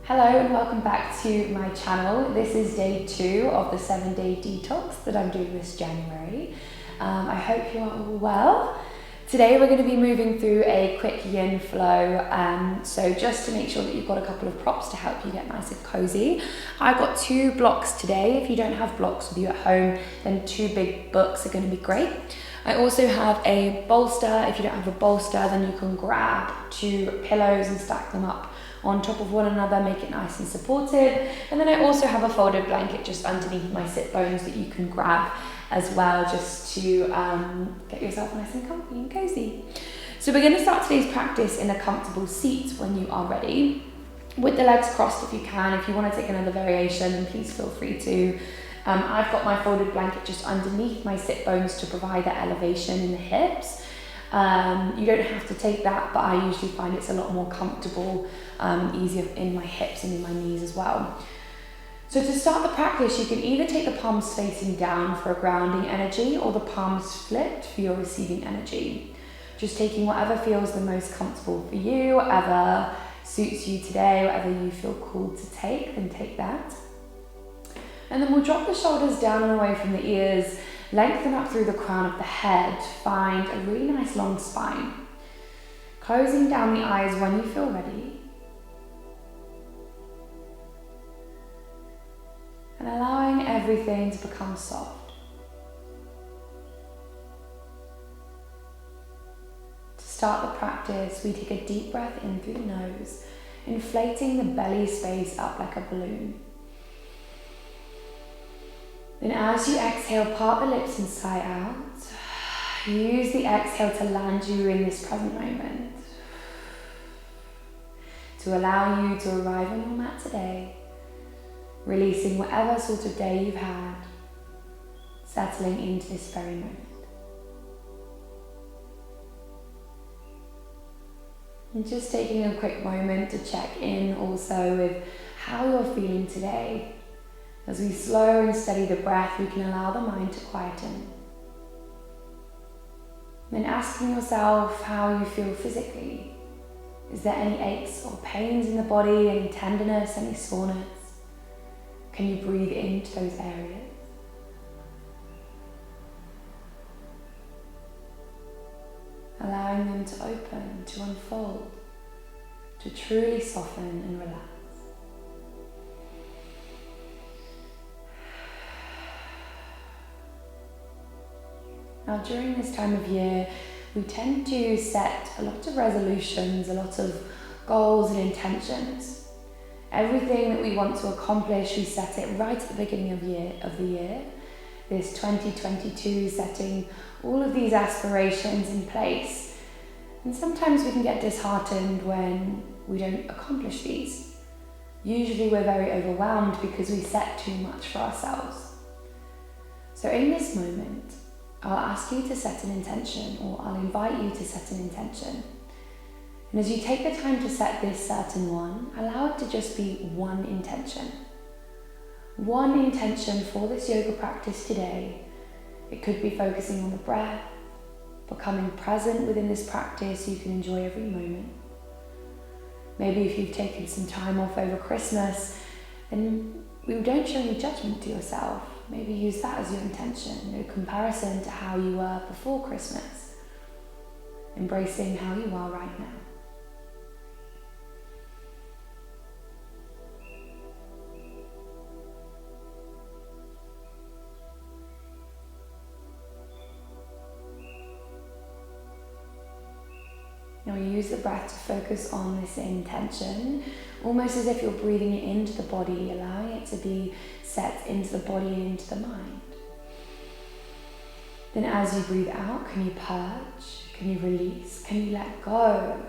Hello and welcome back to my channel. This is day 2 of the 7-day detox that I'm doing this January. I hope you are all well. Today we're going to be moving through a quick yin flow, so just to make sure that you've got a couple of props to help you get nice and cozy. I've got 2 blocks today. If you don't have blocks with you at home, then 2 big books are going to be great. I also have a bolster. If you don't have a bolster, then you can grab 2 pillows and stack them up on top of one another, make it nice and supported. And then I also have a folded blanket just underneath my sit bones that you can grab as well, just to get yourself nice and comfy and cozy. So we're going to start today's practice in a comfortable seat when you are ready, with the legs crossed if you can. If you want to take another variation, then please feel free to. I've got my folded blanket just underneath my sit bones to provide that elevation in the hips. You don't have to take that, but I usually find it's a lot more comfortable, easier in my hips and in my knees as well. So to start the practice, you can either take the palms facing down for a grounding energy or the palms flipped for your receiving energy. Just taking whatever feels the most comfortable for you, whatever suits you today, whatever you feel called to take, then take that. And then we'll drop the shoulders down and away from the ears, lengthen up through the crown of the head, find a really nice long spine. Closing down the eyes when you feel ready. And allowing everything to become soft. To start the practice, we take a deep breath in through the nose, inflating the belly space up like a balloon. Then as you exhale, part the lips and sigh out. Use the exhale to land you in this present moment, to allow you to arrive on your mat today, releasing whatever sort of day you've had, settling into this very moment. And just taking a quick moment to check in also with how you're feeling today. As we slow and steady the breath, we can allow the mind to quieten. Then asking yourself how you feel physically. Is there any aches or pains in the body, any tenderness, any soreness? Can you breathe into those areas? Allowing them to open, to unfold, to truly soften and relax. Now during this time of year, we tend to set a lot of resolutions, a lot of goals and intentions. Everything that we want to accomplish, we set it right at the beginning of the year. This 2022, setting all of these aspirations in place. And sometimes we can get disheartened when we don't accomplish these. Usually we're very overwhelmed because we set too much for ourselves. So in this moment, I'll ask you to set an intention, or I'll invite you to set an intention. And as you take the time to set this certain one, allow it to just be one intention. One intention for this yoga practice today. It could be focusing on the breath, becoming present within this practice so you can enjoy every moment. Maybe if you've taken some time off over Christmas, then we don't show any judgment to yourself. Maybe use that as your intention, no comparison to how you were before Christmas. Embracing how you are right now. Now use the breath to focus on this intention, almost as if you're breathing it into the body, allowing it to be set into the body and into the mind. Then as you breathe out, can you purge? Can you release? Can you let go?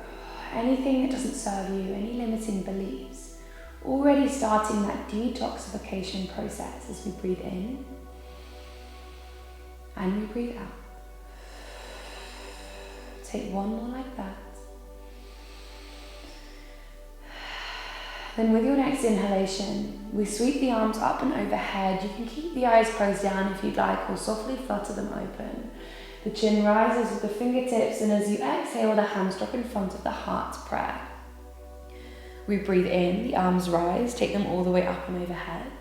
Anything that doesn't serve you, any limiting beliefs. Already starting that detoxification process as we breathe in and we breathe out. Take one more like that. Then with your next inhalation, we sweep the arms up and overhead. You can keep the eyes closed down if you'd like, or softly flutter them open. The chin rises with the fingertips, and as you exhale, the hands drop in front of the heart prayer. We breathe in, the arms rise, take them all the way up and overhead.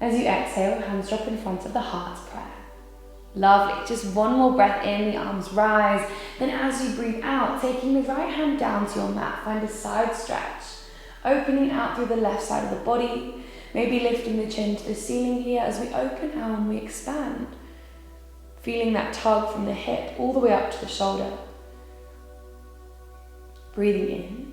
As you exhale, hands drop in front of the heart prayer. Lovely. Just one more breath in, the arms rise. Then as you breathe out, taking the right hand down to your mat, find a side stretch. Opening out through the left side of the body. Maybe lifting the chin to the ceiling here as we open out and we expand. Feeling that tug from the hip all the way up to the shoulder. Breathing in.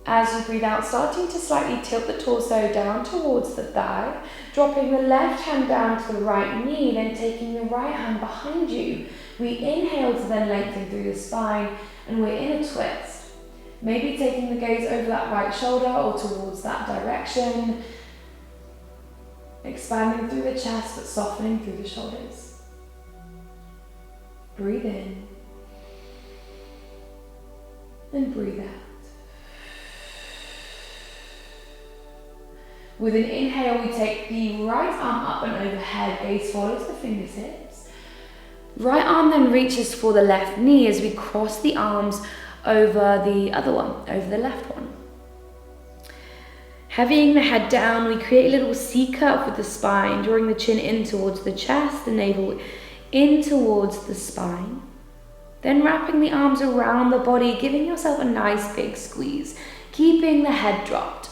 As you breathe out, starting to slightly tilt the torso down towards the thigh, dropping the left hand down to the right knee, then taking the right hand behind you. We inhale to then lengthen through the spine, and we're in a twist. Maybe taking the gaze over that right shoulder or towards that direction, expanding through the chest but softening through the shoulders. Breathe in, and breathe out. With an inhale, we take the right arm up and overhead, gaze follows the fingertips. Right arm then reaches for the left knee as we cross the arms over the other one, over the left one. Heavying the head down, we create a little C curve with the spine, drawing the chin in towards the chest, the navel in towards the spine. Then wrapping the arms around the body, giving yourself a nice big squeeze, keeping the head dropped.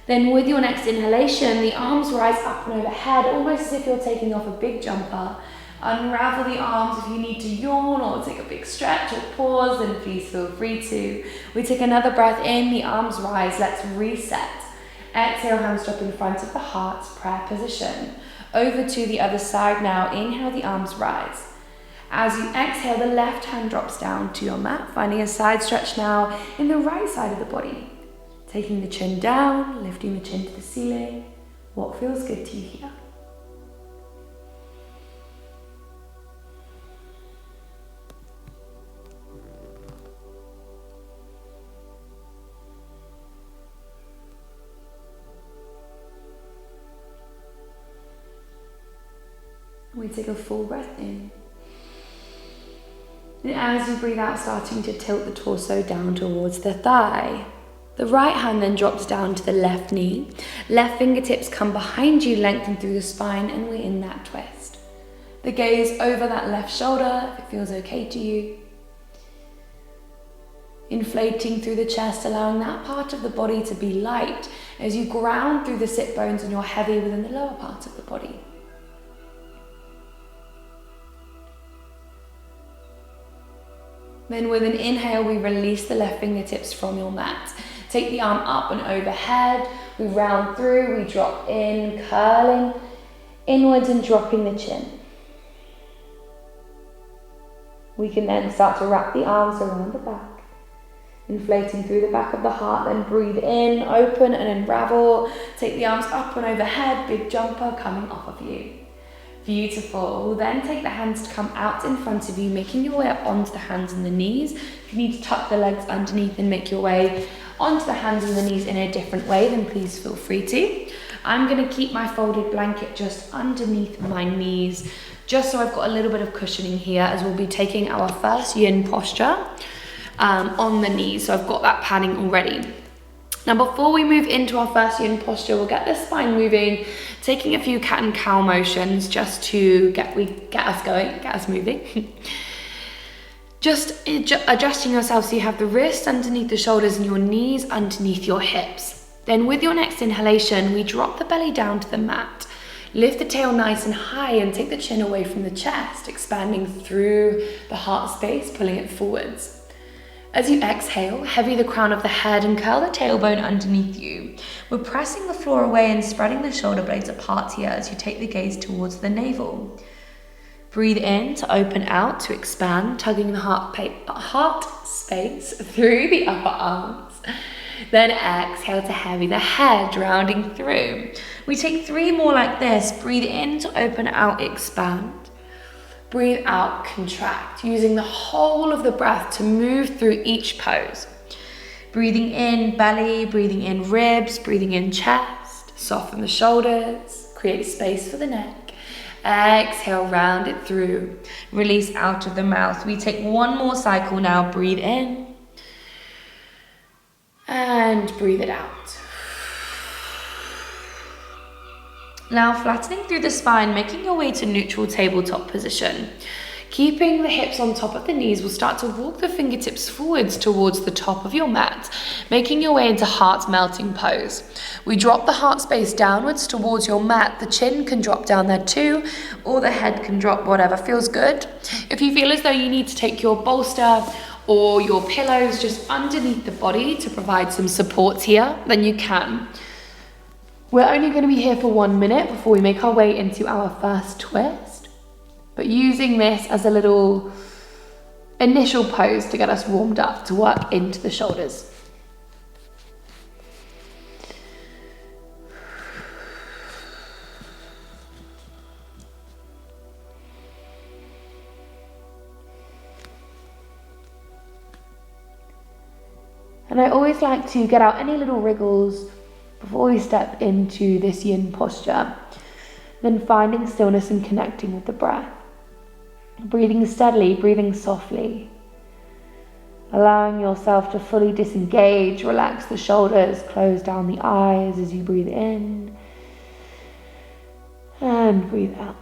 Then with your next inhalation, the arms rise up and overhead, almost as if you're taking off a big jumper. Unravel the arms if you need to yawn or take a big stretch or pause, then please feel free to. We take another breath in, the arms rise, let's reset. Exhale, hands drop in front of the heart, prayer position. Over to the other side now, inhale, the arms rise. As you exhale, the left hand drops down to your mat, finding a side stretch now in the right side of the body. Taking the chin down, lifting the chin to the ceiling. What feels good to you here? We take a full breath in. And as you breathe out, starting to tilt the torso down towards the thigh. The right hand then drops down to the left knee. Left fingertips come behind you, lengthen through the spine, and we're in that twist. The gaze over that left shoulder, if it feels okay to you. Inflating through the chest, allowing that part of the body to be light as you ground through the sit bones and you're heavy within the lower part of the body. Then with an inhale, we release the left fingertips from your mat. Take the arm up and overhead. We round through, we drop in, curling inwards and dropping the chin. We can then start to wrap the arms around the back. Inflating through the back of the heart, then breathe in, open and unravel. Take the arms up and overhead, big jumper coming off of you. Beautiful. We'll then take the hands to come out in front of you, making your way up onto the hands and the knees. If you need to tuck the legs underneath and make your way onto the hands and the knees in a different way, then please feel free to. I'm going to keep my folded blanket just underneath my knees, just so I've got a little bit of cushioning here, as we'll be taking our first yin posture on the knees. So I've got that padding already. Now before we move into our first yin posture, we'll get the spine moving, taking a few cat and cow motions just to get us going, get us moving. Just adjusting yourself so you have the wrists underneath the shoulders and your knees underneath your hips. Then with your next inhalation, we drop the belly down to the mat. Lift the tail nice and high and take the chin away from the chest, expanding through the heart space, pulling it forwards. As you exhale, heavy the crown of the head and curl the tailbone underneath you. We're pressing the floor away and spreading the shoulder blades apart here as you take the gaze towards the navel. Breathe in to open out, to expand, tugging the heart space through the upper arms. Then exhale to heavy the head, rounding through. We take 3 more like this. Breathe in to open out, expand. Breathe out, contract, using the whole of the breath to move through each pose. Breathing in belly, breathing in ribs, breathing in chest. Soften the shoulders, create space for the neck. Exhale, round it through. Release out of the mouth. We take 1 more cycle now. Breathe in. And breathe it out. Now flattening through the spine, making your way to neutral tabletop position. Keeping the hips on top of the knees, we'll start to walk the fingertips forwards towards the top of your mat, making your way into heart melting pose. We drop the heart space downwards towards your mat. The chin can drop down there too, or the head can drop, whatever feels good. If you feel as though you need to take your bolster or your pillows just underneath the body to provide some support here, then you can. We're only going to be here for 1 minute before we make our way into our first twist, but using this as a little initial pose to get us warmed up to work into the shoulders. And I always like to get out any little wriggles before we step into this yin posture, then finding stillness and connecting with the breath. Breathing steadily, breathing softly. Allowing yourself to fully disengage, relax the shoulders, close down the eyes as you breathe in and breathe out.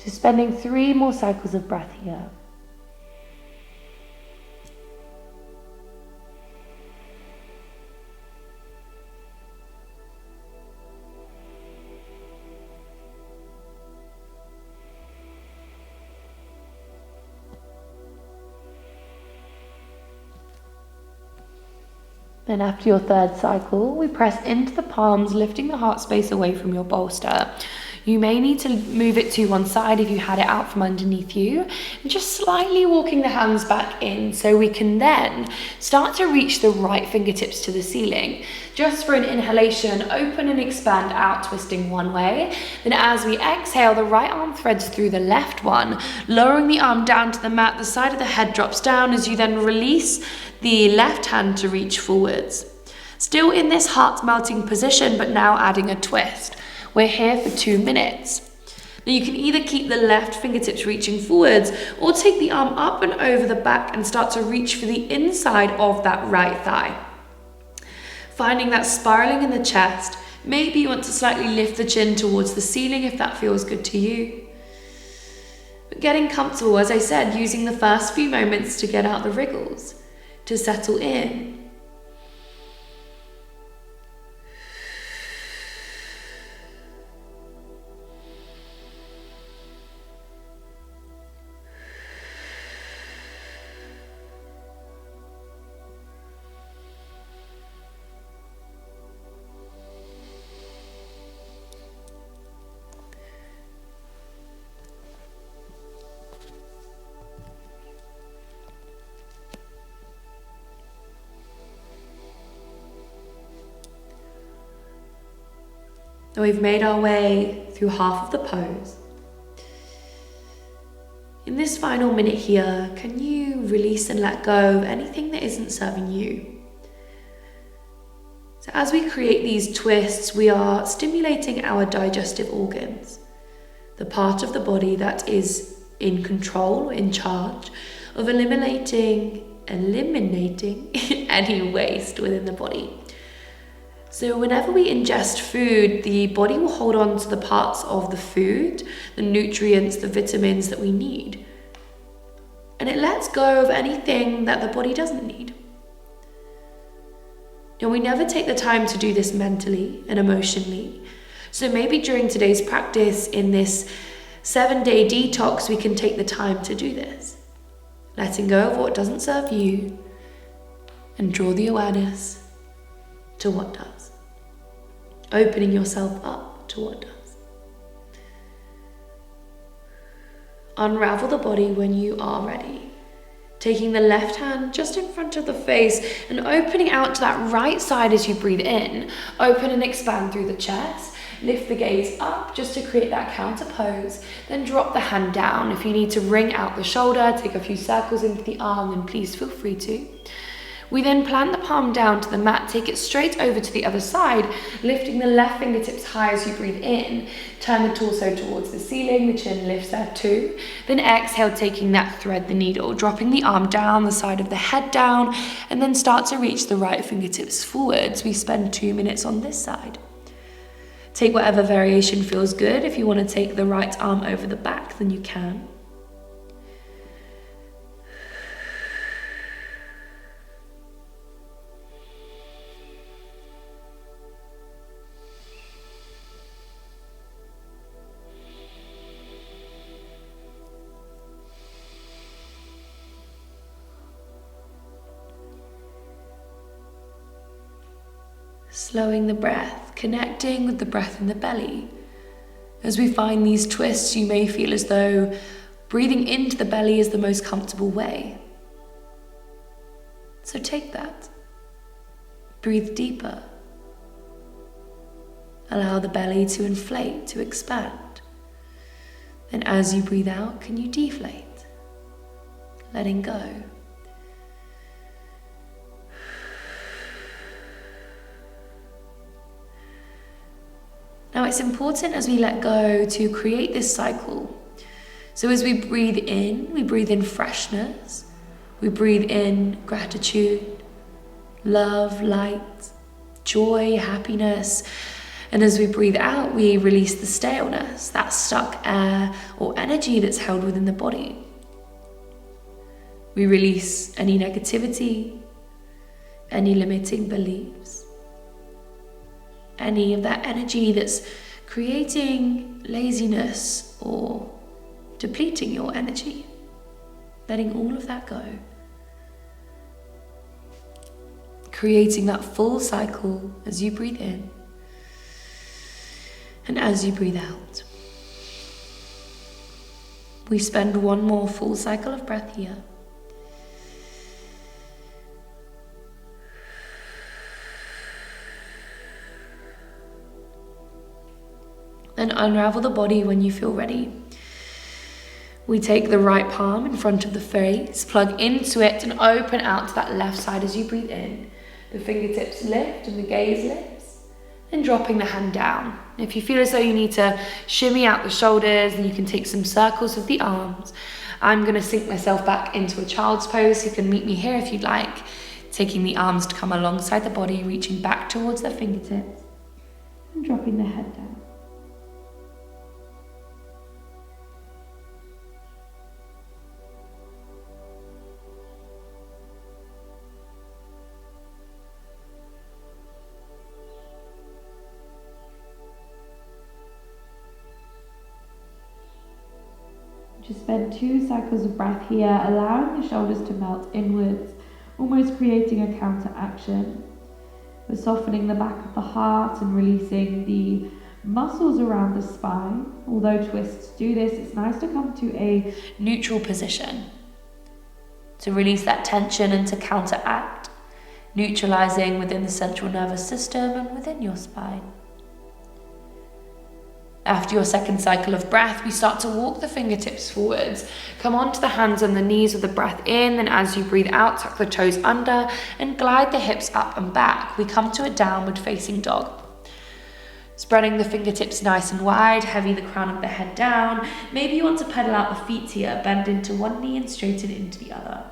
Just spending 3 more cycles of breath here. Then after your 3rd cycle, we press into the palms, lifting the heart space away from your bolster. You may need to move it to one side if you had it out from underneath you, and just slightly walking the hands back in so we can then start to reach the right fingertips to the ceiling. Just for an inhalation, open and expand out, twisting one way. Then as we exhale, the right arm threads through the left one, lowering the arm down to the mat. The side of the head drops down as you then release the left hand to reach forwards. Still in this heart melting position, but now adding a twist. We're here for 2 minutes. Now you can either keep the left fingertips reaching forwards or take the arm up and over the back and start to reach for the inside of that right thigh. Finding that spiraling in the chest. Maybe you want to slightly lift the chin towards the ceiling if that feels good to you. But getting comfortable, as I said, using the first few moments to get out the wriggles, to settle in. Now we've made our way through half of the pose. In this final minute here, can you release and let go of anything that isn't serving you? So as we create these twists, we are stimulating our digestive organs, the part of the body that is in control, in charge of eliminating any waste within the body. So whenever we ingest food, the body will hold on to the parts of the food, the nutrients, the vitamins that we need. And it lets go of anything that the body doesn't need. And we never take the time to do this mentally and emotionally. So maybe during today's practice in this 7-day detox, we can take the time to do this. Letting go of what doesn't serve you and draw the awareness to what does. Opening yourself up to what does. Unravel the body when you are ready. Taking the left hand just in front of the face and opening out to that right side as you breathe in. Open and expand through the chest. Lift the gaze up just to create that counter pose. Then drop the hand down. If you need to wring out the shoulder, take a few circles into the arm, then please feel free to. We then plant the palm down to the mat, take it straight over to the other side, lifting the left fingertips high as you breathe in. Turn the torso towards the ceiling, the chin lifts there too. Then exhale, taking that thread the needle, dropping the arm down, the side of the head down, and then start to reach the right fingertips forwards. We spend 2 minutes on this side. Take whatever variation feels good. If you want to take the right arm over the back, then you can. Slowing the breath, connecting with the breath in the belly. As we find these twists, you may feel as though breathing into the belly is the most comfortable way. So take that. Breathe deeper. Allow the belly to inflate, to expand. Then as you breathe out, can you deflate? Letting go. Now it's important as we let go to create this cycle. So as we breathe in freshness, we breathe in gratitude, love, light, joy, happiness. And as we breathe out, we release the staleness, that stuck air or energy that's held within the body. We release any negativity, any limiting beliefs, any of that energy that's creating laziness or depleting your energy. Letting all of that go. Creating that full cycle as you breathe in and as you breathe out. We spend one more full cycle of breath here. Then unravel the body when you feel ready. We take the right palm in front of the face, plug into it and open out to that left side as you breathe in. The fingertips lift and the gaze lifts. Then dropping the hand down. If you feel as though you need to shimmy out the shoulders, then you can take some circles with the arms. I'm going to sink myself back into a child's pose. You can meet me here if you'd like. Taking the arms to come alongside the body, reaching back towards the fingertips and dropping the head down. Just spend 2 cycles of breath here, allowing the shoulders to melt inwards, almost creating a counteraction. We're softening the back of the heart and releasing the muscles around the spine. Although twists do this, it's nice to come to a neutral position to release that tension and to counteract, neutralizing within the central nervous system and within your spine. After your second cycle of breath, we start to walk the fingertips forwards. Come onto the hands and the knees with the breath in, and as you breathe out, tuck the toes under and glide the hips up and back. We come to a downward facing dog. Spreading the fingertips nice and wide, heavy the crown of the head down. Maybe you want to pedal out the feet here, bend into one knee and straighten into the other.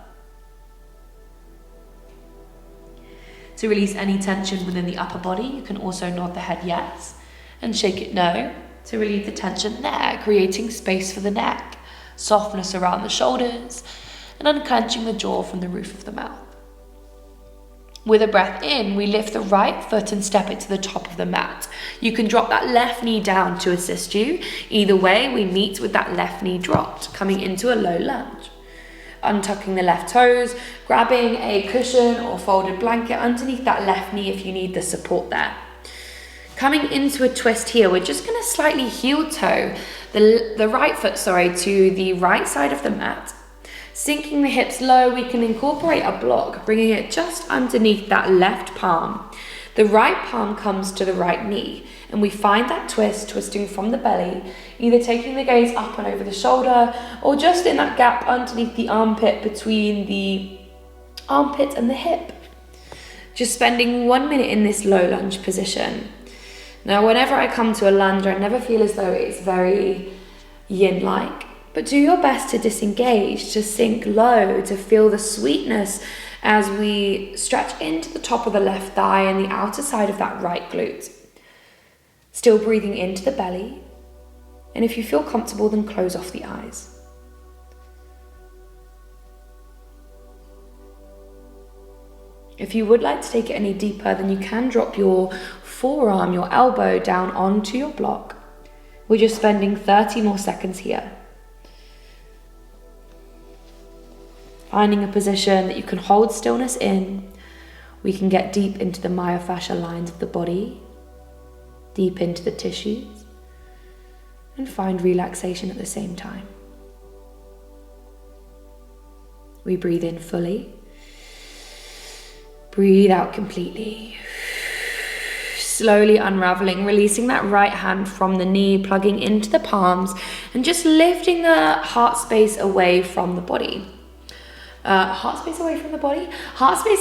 To release any tension within the upper body, you can also nod the head yes and shake it no. To relieve the tension there, creating space for the neck, softness around the shoulders, and unclenching the jaw from the roof of the mouth. With a breath in, we lift the right foot and step it to the top of the mat. You can drop that left knee down to assist you. Either way, we meet with that left knee dropped, coming into a low lunge. Untucking the left toes, grabbing a cushion or folded blanket underneath that left knee if you need the support there. Coming into a twist here, we're just going to slightly heel toe the right foot, to the right side of the mat. Sinking the hips low, we can incorporate a block, bringing it just underneath that left palm. The right palm comes to the right knee, and we find that twist, twisting from the belly, either taking the gaze up and over the shoulder, or just in that gap underneath the armpit between the armpit and the hip. Just spending 1 minute in this low lunge position. Now, whenever I come to a lunge, I never feel as though it's very yin-like, but do your best to disengage, to sink low, to feel the sweetness as we stretch into the top of the left thigh and the outer side of that right glute. Still breathing into the belly, and if you feel comfortable, then close off the eyes. If you would like to take it any deeper, then you can drop your forearm, your elbow down onto your block. We're just spending 30 more seconds here. Finding a position that you can hold stillness in. We can get deep into the myofascial lines of the body, deep into the tissues, and find relaxation at the same time. We breathe in fully. Breathe out completely. Slowly unraveling, releasing that right hand from the knee, plugging into the palms, and just lifting the heart space away from the body. Heart space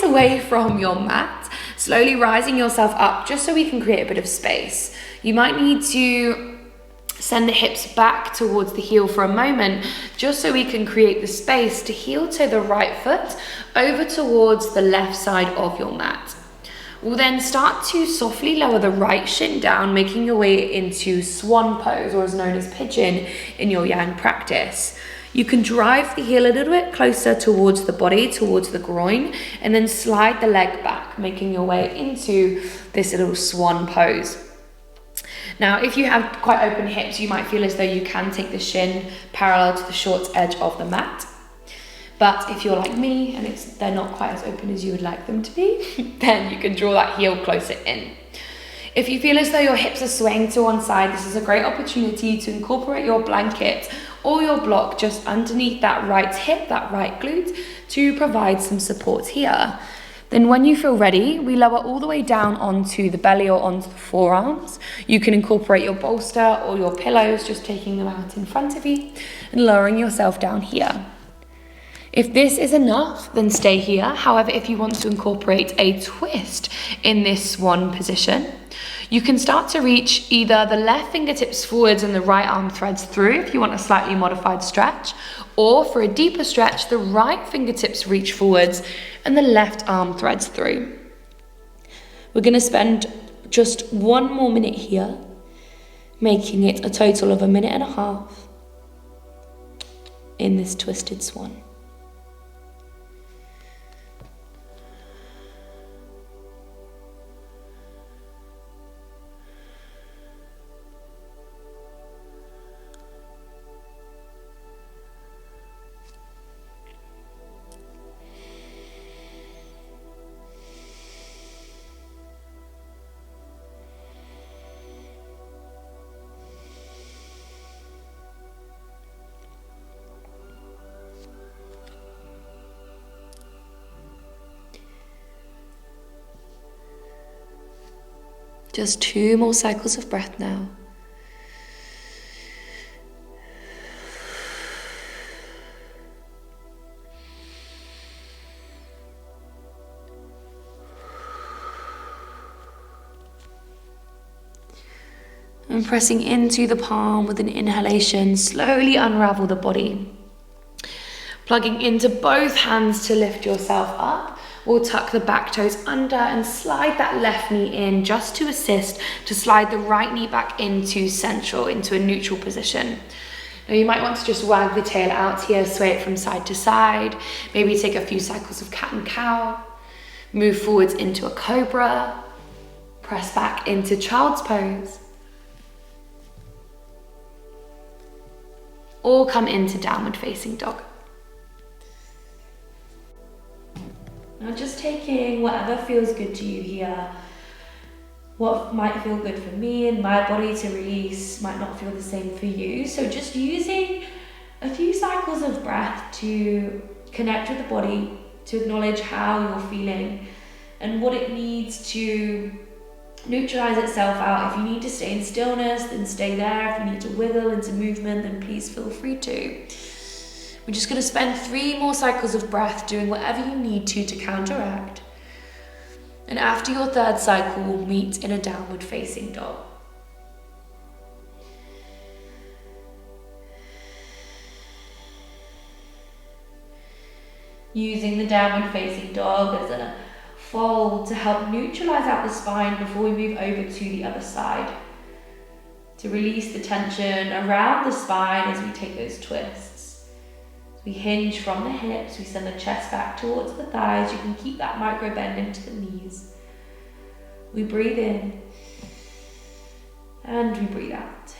away from your mat. Slowly rising yourself up just so we can create a bit of space. You might need to send the hips back towards the heel for a moment, just so we can create the space to heel toe the right foot over towards the left side of your mat. We'll then start to softly lower the right shin down, making your way into Swan Pose, or as known as pigeon in your Yang practice. You can drive the heel a little bit closer towards the body, towards the groin, and then slide the leg back, making your way into this little Swan Pose. Now, if you have quite open hips, you might feel as though you can take the shin parallel to the short edge of the mat. But if you're like me and they're not quite as open as you would like them to be, then you can draw that heel closer in. If you feel as though your hips are swaying to one side, this is a great opportunity to incorporate your blanket or your block just underneath that right hip, that right glute, to provide some support here. Then when you feel ready, we lower all the way down onto the belly or onto the forearms. You can incorporate your bolster or your pillows, just taking them out in front of you and lowering yourself down here. If this is enough, then stay here. However, if you want to incorporate a twist in this swan position, you can start to reach either the left fingertips forwards and the right arm threads through if you want a slightly modified stretch, or for a deeper stretch, the right fingertips reach forwards and the left arm threads through. We're going to spend just 1 more minute here, making it a total of 1.5 minutes in this twisted swan. Just 2 more cycles of breath now. And pressing into the palm with an inhalation, slowly unravel the body. Plugging into both hands to lift yourself up. We'll tuck the back toes under and slide that left knee in just to assist to slide the right knee back into central, into a neutral position. Now you might want to just wag the tail out here, sway it from side to side, maybe take a few cycles of cat and cow, move forwards into a cobra, press back into child's pose, or come into downward facing dog. Now just taking whatever feels good to you here. What might feel good for me and my body to release might not feel the same for you. So just using a few cycles of breath to connect with the body, to acknowledge how you're feeling and what it needs to neutralize itself out. If you need to stay in stillness, then stay there. If you need to wiggle into movement, then please feel free to. We're just going to spend 3 more cycles of breath doing whatever you need to counteract. And after your third cycle, we'll meet in a downward facing dog. Using the downward facing dog as a fold to help neutralize out the spine before we move over to the other side. To release the tension around the spine as we take those twists. As we hinge from the hips, we send the chest back towards the thighs. You can keep that micro bend into the knees. We breathe in and we breathe out.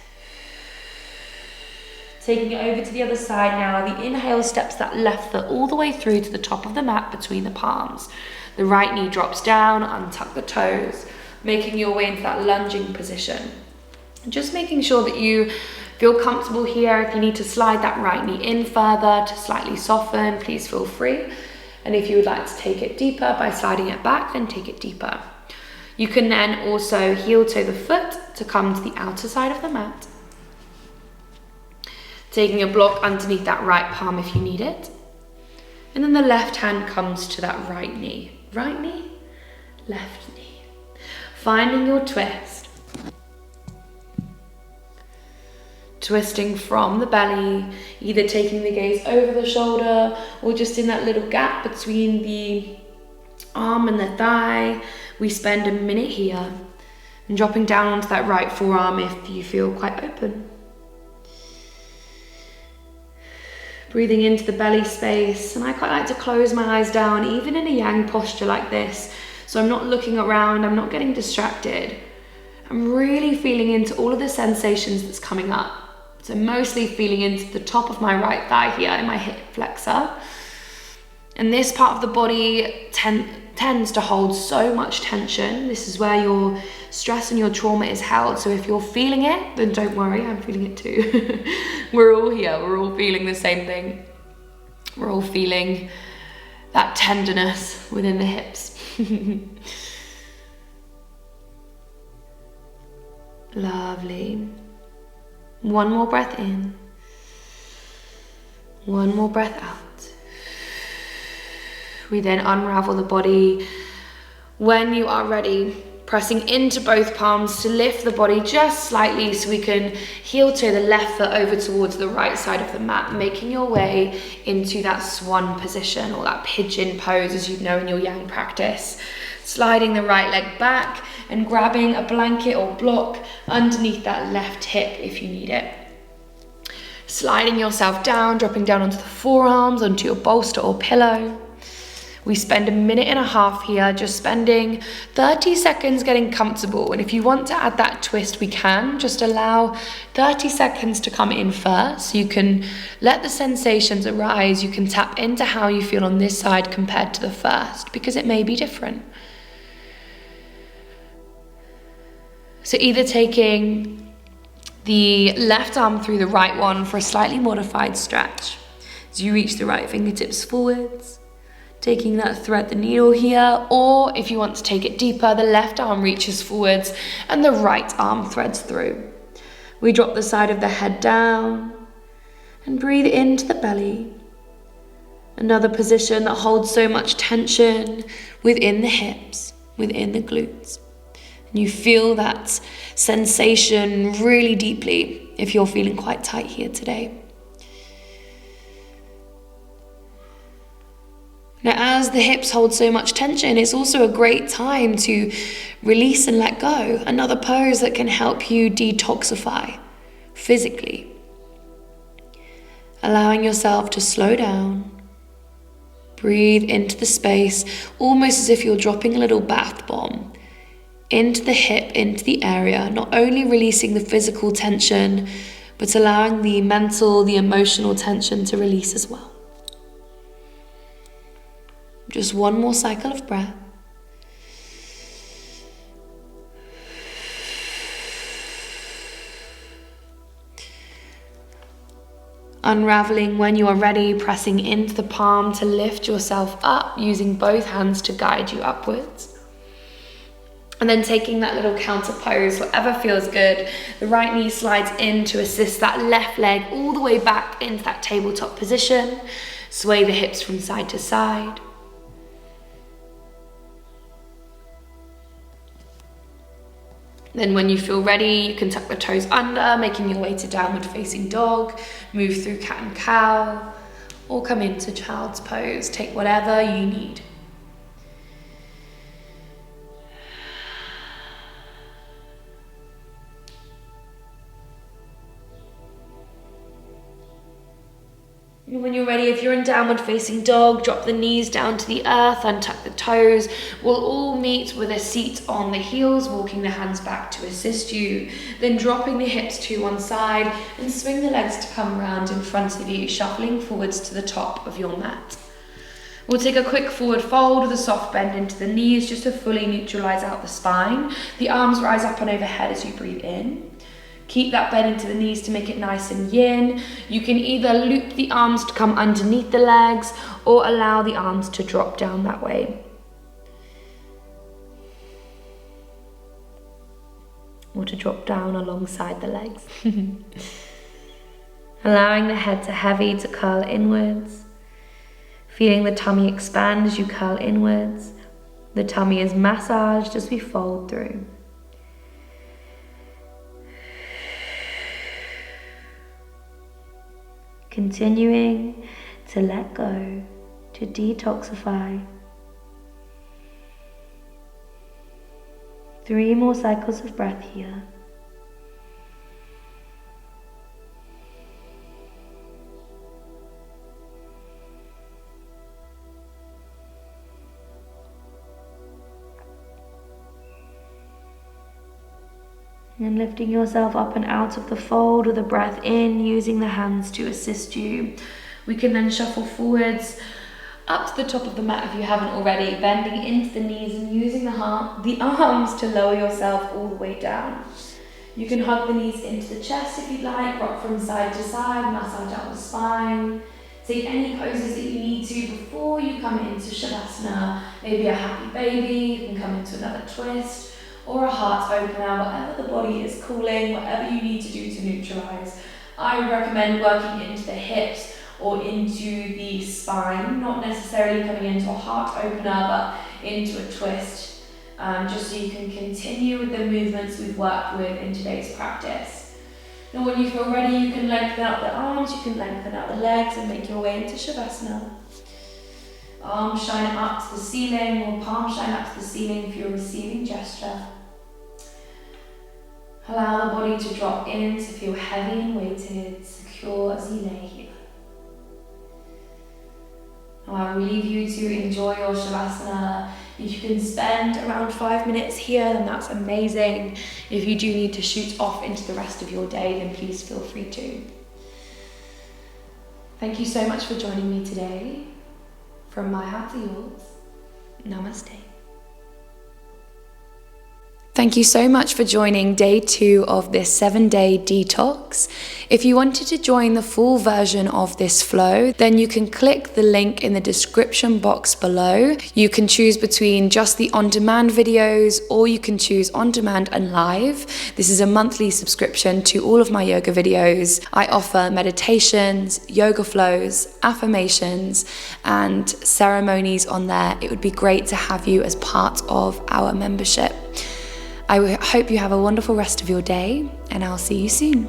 Taking it over to the other side now, the inhale steps that left foot all the way through to the top of the mat between the palms. The right knee drops down, untuck the toes, making your way into that lunging position. Just making sure that you feel comfortable here. If you need to slide that right knee in further to slightly soften, please feel free. And if you would like to take it deeper by sliding it back, then take it deeper. You can then also heel toe the foot to come to the outer side of the mat. Taking a block underneath that right palm if you need it. And then the left hand comes to that right knee. Right knee, left knee. Finding your twist. Twisting from the belly, either taking the gaze over the shoulder or just in that little gap between the arm and the thigh. We spend a minute here and dropping down onto that right forearm if you feel quite open. Breathing into the belly space, and I quite like to close my eyes down even in a yang posture like this, so I'm not looking around, I'm not getting distracted. I'm really feeling into all of the sensations that's coming up. So mostly feeling into the top of my right thigh here in my hip flexor. And this part of the body tends to hold so much tension. This is where your stress and your trauma is held. So if you're feeling it, then don't worry, I'm feeling it too. We're all here, we're all feeling the same thing. We're all feeling that tenderness within the hips. Lovely. One more breath in. One more breath out. We then unravel the body. When you are ready, pressing into both palms to lift the body just slightly so we can heel toe the left foot over towards the right side of the mat, making your way into that swan position or that pigeon pose as you'd know in your yang practice. Sliding the right leg back and grabbing a blanket or block underneath that left hip if you need it. Sliding yourself down, dropping down onto the forearms, onto your bolster or pillow. We spend a minute and a half here, just spending 30 seconds getting comfortable. And if you want to add that twist, we can. Just allow 30 seconds to come in first. You can let the sensations arise. You can tap into how you feel on this side compared to the first, because it may be different. So either taking the left arm through the right one for a slightly modified stretch. As you reach the right fingertips forwards. Taking that thread the needle here, or if you want to take it deeper, the left arm reaches forwards and the right arm threads through. We drop the side of the head down and breathe into the belly. Another position that holds so much tension within the hips, within the glutes. And you feel that sensation really deeply if you're feeling quite tight here today. Now, as the hips hold so much tension, it's also a great time to release and let go. Another pose that can help you detoxify physically. Allowing yourself to slow down. Breathe into the space, almost as if you're dropping a little bath bomb into the hip, into the area, not only releasing the physical tension, but allowing the mental, the emotional tension to release as well. Just one more cycle of breath. Unraveling when you are ready, pressing into the palm to lift yourself up, using both hands to guide you upwards. And then taking that little counter pose, whatever feels good. The right knee slides in to assist that left leg all the way back into that tabletop position. Sway the hips from side to side. Then when you feel ready, you can tuck the toes under, making your way to downward facing dog, move through cat and cow, or come into child's pose. Take whatever you need. And when you're ready, if you're in downward facing dog, drop the knees down to the earth, untuck the toes. We'll all meet with a seat on the heels, walking the hands back to assist you. Then dropping the hips to one side and swing the legs to come round in front of you, shuffling forwards to the top of your mat. We'll take a quick forward fold with a soft bend into the knees just to fully neutralize out the spine. The arms rise up and overhead as you breathe in. Keep that bend into the knees to make it nice and yin. You can either loop the arms to come underneath the legs or allow the arms to drop down that way. Or to drop down alongside the legs. Allowing the head to heavy to curl inwards. Feeling the tummy expand as you curl inwards. The tummy is massaged as we fold through. Continuing to let go, to detoxify. 3 more cycles of breath here. And lifting yourself up and out of the fold with a breath in, using the hands to assist you. We can then shuffle forwards up to the top of the mat if you haven't already, bending into the knees and using the arms to lower yourself all the way down. You can hug the knees into the chest if you'd like, rock from side to side, massage out the spine. Take any poses that you need to before you come into Shavasana. Maybe a happy baby, you can come into another twist, or a heart opener, whatever the body is calling, whatever you need to do to neutralize. I recommend working into the hips or into the spine, not necessarily coming into a heart opener, but into a twist, just so you can continue with the movements we've worked with in today's practice. Now when you feel ready, you can lengthen out the arms, you can lengthen out the legs and make your way into Shavasana. Arms shine up to the ceiling, or palms shine up to the ceiling if you're a receiving gesture. Allow the body to drop in to feel heavy and weighted, secure as you lay here. Now I will leave you to enjoy your Shavasana. If you can spend around 5 minutes here, then that's amazing. If you do need to shoot off into the rest of your day, then please feel free to. Thank you so much for joining me today. From my heart to yours, namaste. Thank you so much for joining day 2 of this 7-day detox. If you wanted to join the full version of this flow, then you can click the link in the description box below. You can choose between just the on-demand videos, or you can choose on-demand and live. This is a monthly subscription to all of my yoga videos. I offer meditations, yoga flows, affirmations, and ceremonies on there. It would be great to have you as part of our membership. I hope you have a wonderful rest of your day, and I'll see you soon.